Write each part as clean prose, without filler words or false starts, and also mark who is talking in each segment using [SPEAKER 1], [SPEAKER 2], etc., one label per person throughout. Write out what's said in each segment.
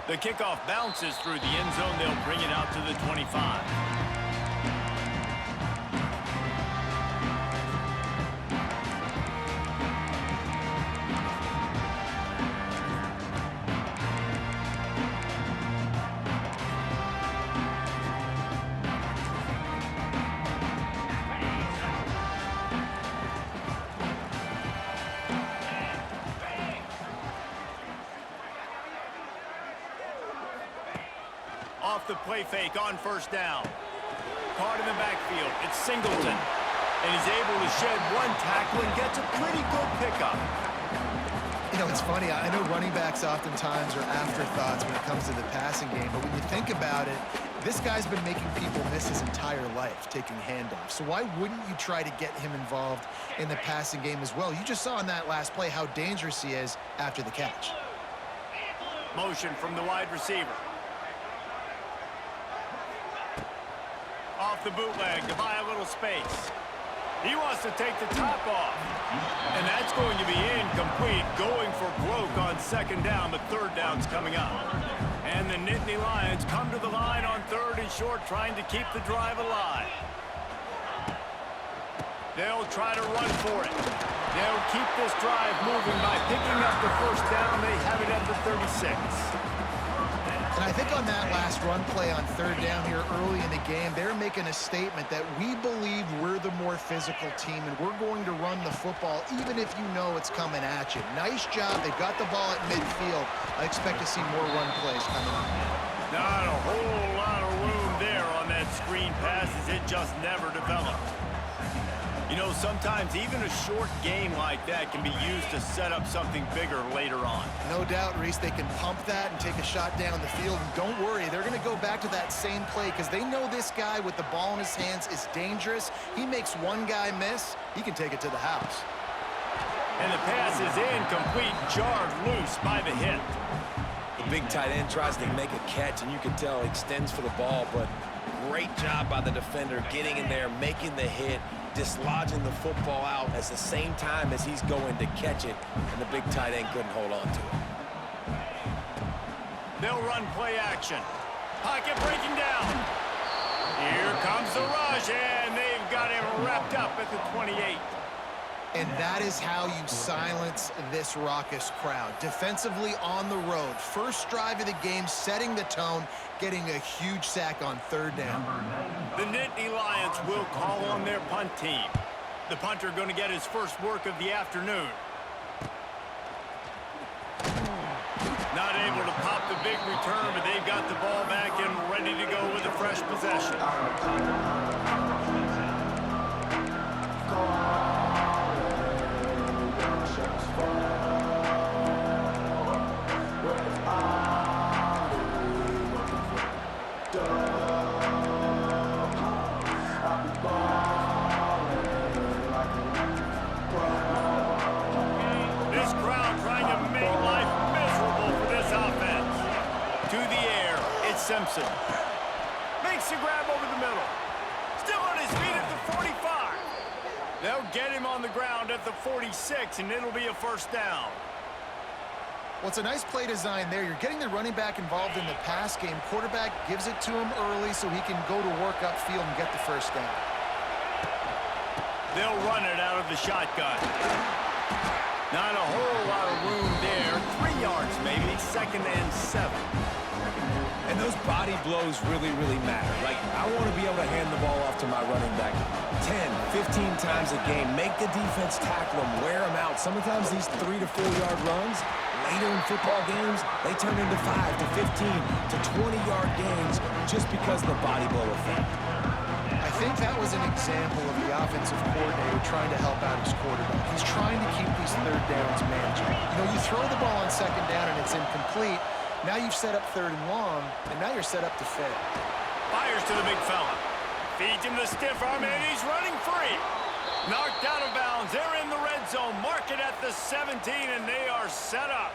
[SPEAKER 1] The kickoff bounces through the end zone. They'll bring it out to the 25. Off the play fake on first down. Caught in the backfield. It's Singleton. And he's able to shed one tackle and gets a pretty good pickup.
[SPEAKER 2] You know, it's funny. I know running backs oftentimes are afterthoughts when it comes to the passing game. But when you think about it, this guy's been making people miss his entire life taking handoffs. So why wouldn't you try to get him involved in the passing game as well? You just saw in that last play how dangerous he is after the catch.
[SPEAKER 1] Motion from the wide receiver. Off the bootleg to buy a little space. He wants to take the top off. And that's going to be incomplete, going for broke on second down, but third down's coming up. And the Nittany Lions come to the line on third and short, trying to keep the drive alive. They'll try to run for it. They'll keep this drive moving by picking up the first down. They have it at the 36.
[SPEAKER 2] And I think on that last run play on third down here early in the game, they're making a statement that we believe we're the more physical team and we're going to run the football even if you know it's coming at you. Nice job. They got the ball at midfield. I expect to see more run plays coming up.
[SPEAKER 1] Not a whole lot of room there on that screen pass as it just never developed. You know, sometimes even a short game like that can be used to set up something bigger later on.
[SPEAKER 2] No doubt, Reese, they can pump that and take a shot down the field. And don't worry, they're going to go back to that same play because they know this guy with the ball in his hands is dangerous. He makes one guy miss, he can take it to the house.
[SPEAKER 1] And the pass is incomplete, jarred loose by the hit.
[SPEAKER 3] The big tight end tries to make a catch, and you can tell he extends for the ball, but great job by the defender getting in there, making the hit, dislodging the football out at the same time as he's going to catch it, and the big tight end couldn't hold on to it.
[SPEAKER 1] They'll run play action. Pocket breaking down. Here comes the rush, and they've got him wrapped up at the 28.
[SPEAKER 2] And that is how you silence this raucous crowd. Defensively on the road. First drive of the game, setting the tone, getting a huge sack on third down.
[SPEAKER 1] The Nittany Lions will call on their punt team. The punter going to get his first work of the afternoon. Not able to pop the big return, but they've got the ball back and ready to go with a fresh possession. Simpson makes the grab over the middle. Still on his feet at the 45. They'll get him on the ground at the 46, and it'll be a first down.
[SPEAKER 2] Well, it's a nice play design there. You're getting the running back involved in the pass game. Quarterback gives it to him early so he can go to work upfield and get the first down.
[SPEAKER 1] They'll run it out of the shotgun. Not a whole lot of room there. 3 yards maybe, second and 7.
[SPEAKER 3] And those body blows really, really matter. Like, I want to be able to hand the ball off to my running back 10, 15 times a game. Make the defense tackle them, wear them out. Sometimes these 3 to 4 yard runs, later in football games, they turn into 5 to 15 to 20-yard gains just because of the body blow effect.
[SPEAKER 2] I think that was an example of the offensive coordinator trying to help out his quarterback. He's trying to keep these third downs manageable. You know, you throw the ball on second down and it's incomplete. Now you've set up third and long, and now you're set up to fail.
[SPEAKER 1] Fires to the big fella. Feeds him the stiff arm, and he's running free. Knocked out of bounds. They're in the red zone. Mark it at the 17, and they are set up.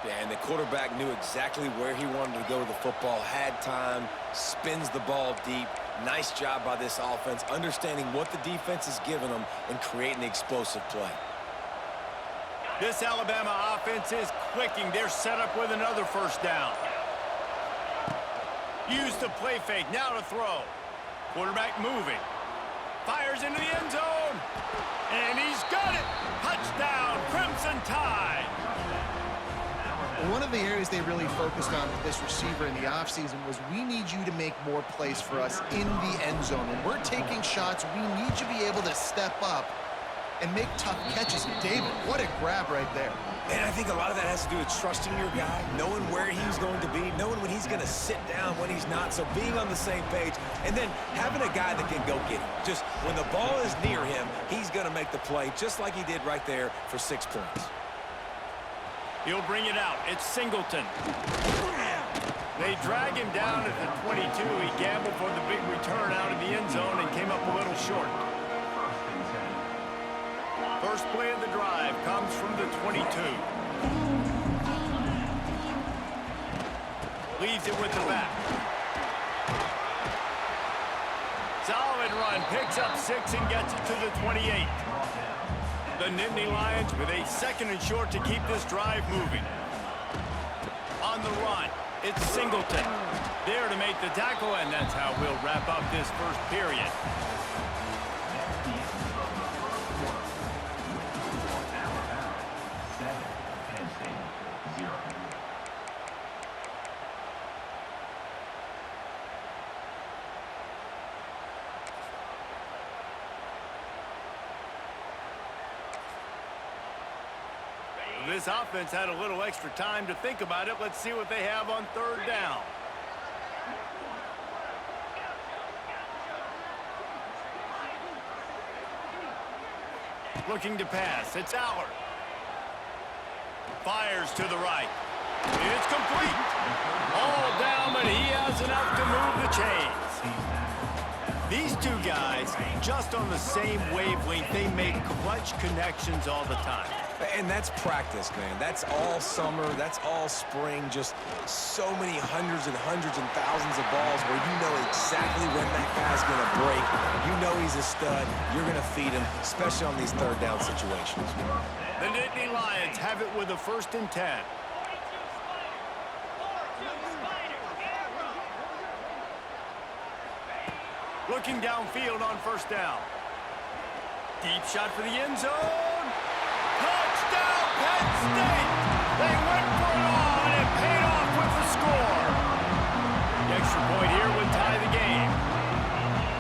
[SPEAKER 3] Yeah, and the quarterback knew exactly where he wanted to go with the football, had time, spins the ball deep. Nice job by this offense, understanding what the defense is giving them and creating the explosive play.
[SPEAKER 1] This Alabama offense is clicking. They're set up with another first down. Use the play fake. Now to throw. Quarterback moving. Fires into the end zone. And he's got it. Touchdown, Crimson Tide.
[SPEAKER 2] One of the areas they really focused on with this receiver in the offseason was we need you to make more plays for us in the end zone. When we're taking shots, we need you to be able to step up and make tough catches. David, what a grab right there.
[SPEAKER 3] And I think a lot of that has to do with trusting your guy, knowing where he's going to be, knowing when he's going to sit down, when he's not, so being on the same page, and then having a guy that can go get him. Just when the ball is near him, he's going to make the play, just like he did right there for 6 points.
[SPEAKER 1] He'll bring it out. It's Singleton. They drag him down at the 22. He gambled for the big return out of the end zone and came up a little short. First play of the drive comes from the 22. Leaves it with the back. Solid run. Picks up 6 and gets it to the 28. The Nittany Lions with a 2nd and short to keep this drive moving. On the run, it's Singleton. There to make the tackle, and that's how we'll wrap up this first period.
[SPEAKER 4] Penn State, 0.
[SPEAKER 1] This offense had a little extra time to think about it. Let's see what they have on 3rd down. Looking to pass. It's Allard. Fires to the right. It's complete. All down, but he has enough to move the chains. These two guys, just on the same wavelength, they make clutch connections all the time.
[SPEAKER 3] And that's practice, man. That's all summer. That's all spring. Just so many hundreds and thousands of balls where you know exactly when that guy's going to break. You know he's a stud. You're going to feed him, especially on these 3rd down situations.
[SPEAKER 1] The Nittany Lions have it with a 1st and 10. Looking downfield on 1st down. Deep shot for the end zone. Touchdown, Penn State! They went for it all, and it paid off with the score. The extra point here would tie the game.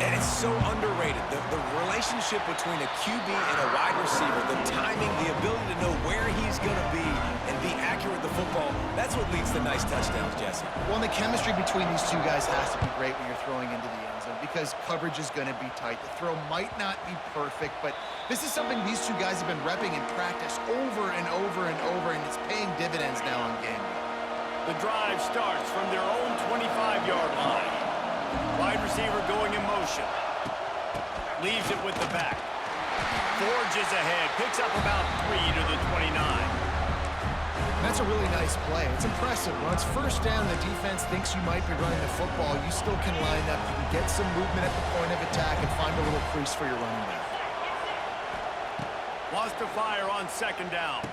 [SPEAKER 3] And it's so underrated. The relationship between a QB and a wide receiver, the timing, the ability to know where he's going to be and be accurate with the football, that's what leads to nice touchdowns, Jesse.
[SPEAKER 2] Well, and the chemistry between these two guys has to be great when you're throwing into the end zone because coverage is going to be tight. The throw might not be perfect, but this is something these two guys have been repping in practice over and over and over, and it's paying dividends now on game day.
[SPEAKER 1] The drive starts from their own 25-yard line. Wide receiver going in motion. Leaves it with the back. Forges ahead. Picks up about 3 to the 29.
[SPEAKER 2] And that's a really nice play. It's impressive. When it's 1st down, the defense thinks you might be running the football. You still can line up. You can get some movement at the point of attack and find a little crease for your running back.
[SPEAKER 1] Wants to fire on 2nd down.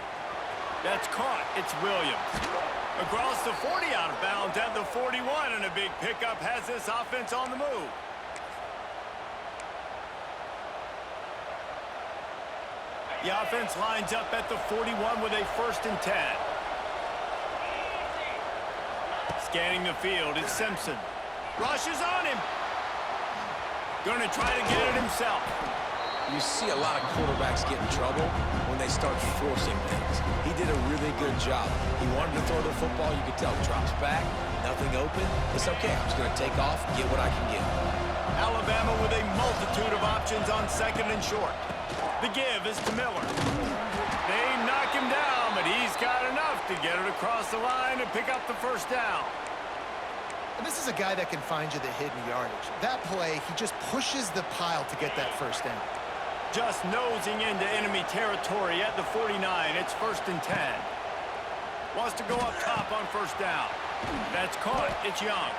[SPEAKER 1] That's caught. It's Williams. Across the 40 out of bounds at the 41, and a big pickup has this offense on the move. The offense lines up at the 41 with a 1st and 10. Scanning the field, it's Simpson. Rushes on him. Going to try to get it himself.
[SPEAKER 3] You see a lot of quarterbacks get in trouble when they start forcing things. He did a really good job. He wanted to throw the football. You could tell. Drops back, nothing open. It's okay. I'm just going to take off, get what I can get.
[SPEAKER 1] Alabama with a multitude of options on 2nd and short. The give is to Miller. They knock him down, but he's got enough to get it across the line and pick up the 1st down.
[SPEAKER 2] And this is a guy that can find you the hidden yardage. That play, he just pushes the pile to get that 1st down.
[SPEAKER 1] Just nosing into enemy territory at the 49. It's 1st and 10. Wants to go up top on 1st down. That's caught. It's Young.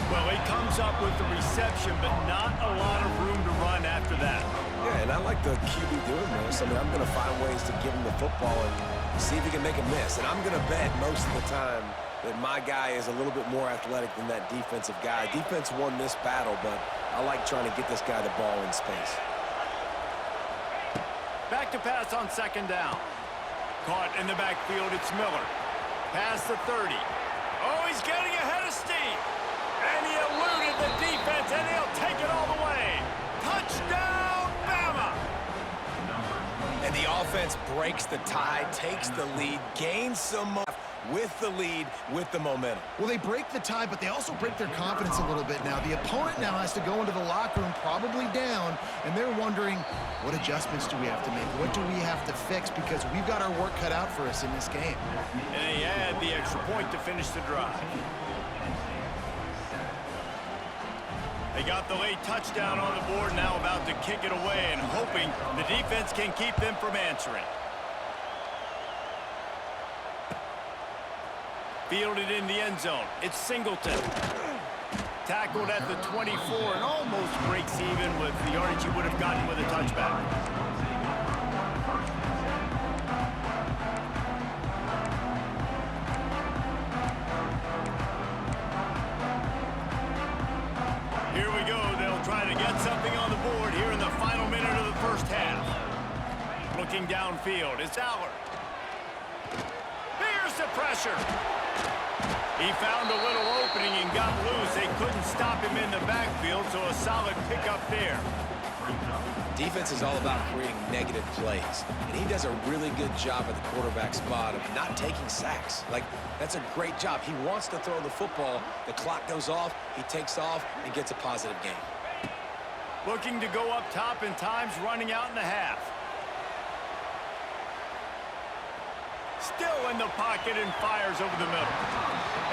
[SPEAKER 1] Well, he comes up with the reception, but not a lot of room to run after that.
[SPEAKER 3] Yeah, and I like the QB doing this. I mean, I'm going to find ways to give him the football and see if he can make a miss. And I'm going to bet most of the time that my guy is a little bit more athletic than that defensive guy. Defense won this battle, but I like trying to get this guy the ball in space.
[SPEAKER 1] Back to pass on second down. Caught in the backfield, it's Miller. Past the 30. Oh, he's getting ahead of steam. And he eluded the defense, and he'll take it all the way. Touchdown, Bama!
[SPEAKER 3] And the offense breaks the tie, takes the lead, gains some with the lead, with the momentum.
[SPEAKER 2] Well, they break the tie, but they also break their confidence a little bit now. The opponent now has to go into the locker room probably down, and they're wondering, what adjustments do we have to make? What do we have to fix? Because we've got our work cut out for us in this game.
[SPEAKER 1] And they add the extra point to finish the drive. They got the late touchdown on the board, now about to kick it away and hoping the defense can keep them from answering. Fielded in the end zone. It's Singleton. Tackled at the 24 and almost breaks even with the yardage he would have gotten with a touchback. Here we go. They'll try to get something on the board here in the final minute of the first half. Looking downfield, it's Allard. Here's the pressure. He found a little opening and got loose. They couldn't stop him in the backfield, so a solid pickup there.
[SPEAKER 3] Defense is all about creating negative plays, and he does a really good job at the quarterback spot of not taking sacks. Like, that's a great job. He wants to throw the football. The clock goes off, he takes off, and gets a positive gain.
[SPEAKER 1] Looking to go up top and times running out in the half. Still in the pocket and fires over the middle.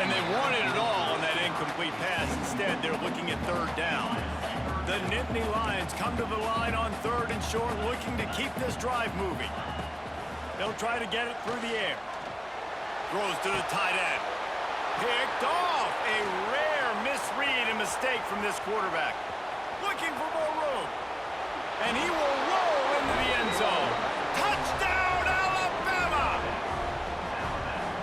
[SPEAKER 1] And they wanted it all on that incomplete pass. Instead, they're looking at third down. The Nittany Lions come to the line on third and short, looking to keep this drive moving. They'll try to get it through the air. Throws to the tight end. Picked off. A rare misread and mistake from this quarterback. Looking for more room. And he will roll into the end zone. Touchdown, Alabama!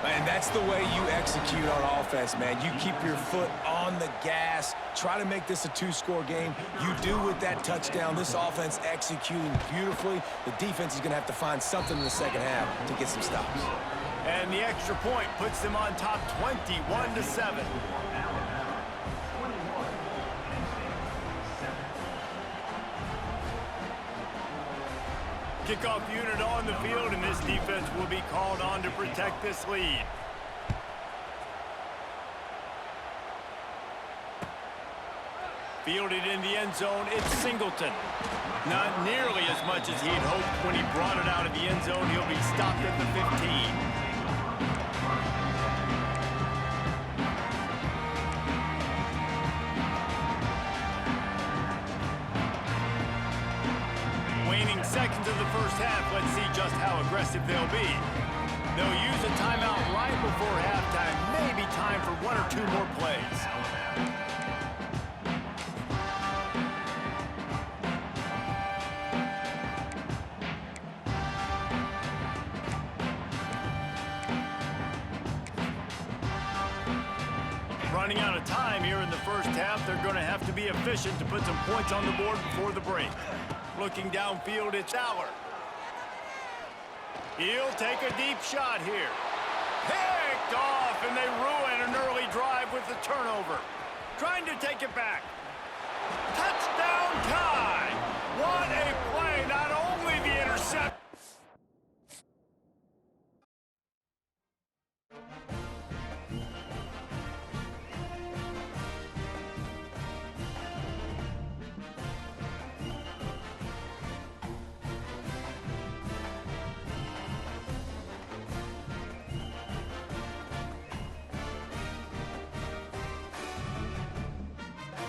[SPEAKER 3] And that's the way you execute on offense, man. You keep your foot on the gas. Try to make this a two-score game. You do with that touchdown. This offense executing beautifully. The defense is going to have to find something in the second half to get some stops.
[SPEAKER 1] And the extra point puts them on top 21-7. Kickoff unit on the field, and this defense will be called on to protect this lead. Fielded in the end zone, it's Singleton. Not nearly as much as he'd hoped when he brought it out of the end zone. He'll be stopped at the 15. Waning seconds of the first half, let's see just how aggressive they'll be. They'll use a timeout right before halftime, maybe time for one or two more plays. Running out of time here in the first half, they're going to have to be efficient to put some points on the board before the break. Looking downfield, it's Allard. He'll take a deep shot here. Picked off, and they ruin an early drive with the turnover. Trying to take it back.